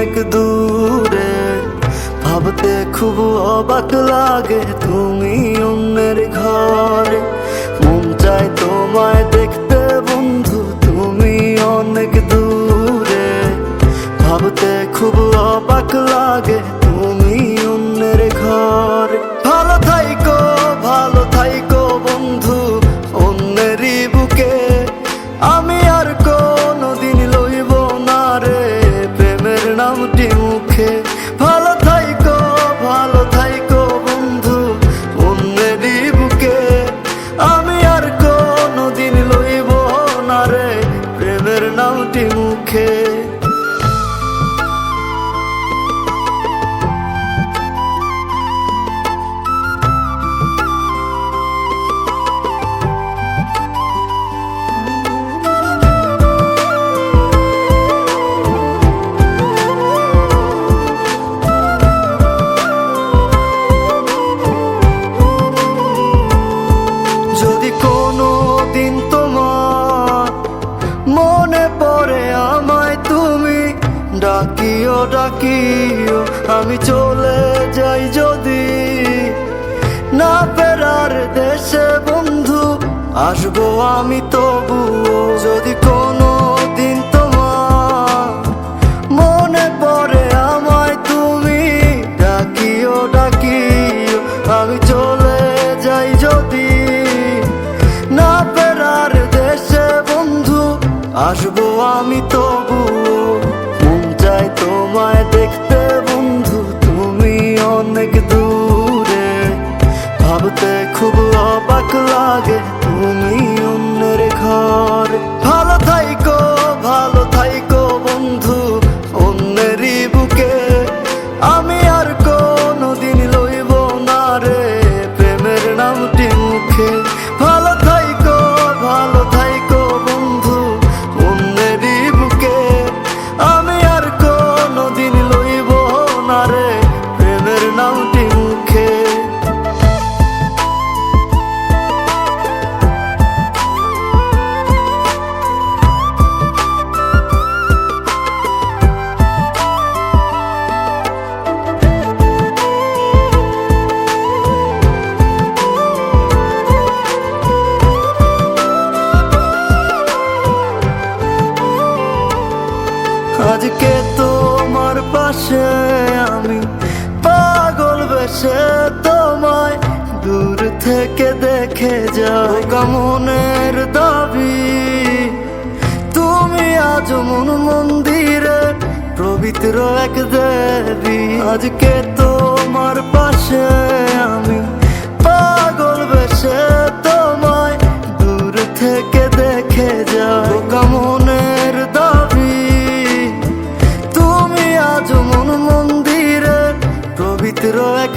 অনেক দূরে, ভাবতে খুব অবাক লাগে তুমি অন্যের ঘরে। মন চায় তোমায় দেখতে বন্ধু, তুমি অনেক দূরে, ভাবতে খুব অবাক লাগে তুমি অন্যের ঘরে। ভালো থাইকো বন্ধু অন্যেরই বুকে, আমি আর কোনোদিন লইব না রে প্রেমের নামটি মুখে। ভালো থাইকো বন্ধু অন্যেরই বুকে, আমি আর কোনোদিন লইব না রে প্রেমের নামটি মুখে। যদি কোনো দিন তোমার মনে পড়ে আমায় তুমি ডাকিও, আমি চলে যাই যদি না ফেরার দেশে বন্ধু, আসবো আমি তবুও। যদি কোনো দিন তোমার মনে পড়ে আমায় তুমি ডাকিও, আমি চলে যাই যদি না ফেরার দেশে বন্ধু, আসবো আমি তবুও। মন চায় তোমায় দেখতে বন্ধু, তুমি অনেক দূরে, ভাবতে খুব অবাক লাগে তুমি অন্যের ঘরে। ভালো থাইকো বন্ধু অন্যেরই বুকে, আমি আর কোনোদিন লইব না রে প্রেমের নামটি মুখে। ভালো থাইকো বন্ধু অন্যেরই বুকে, আমি আর কোনোদিন লইব না রে প্রেমের নামটি মুখে। আজকে তোমার পাশে আমি পাগল বেশে তোমায় দূর থেকে দেখে যাই। মনের দাবি তুমি আজ মন মন্দিরে পবিত্র এক দেবী। আজকে তোমার পাশে আমি পাগল বেশে তোমায় দূর থেকে দেখে যাই। মনের দাবি তুমি আজ মন মন্দিরে পবিত্র এক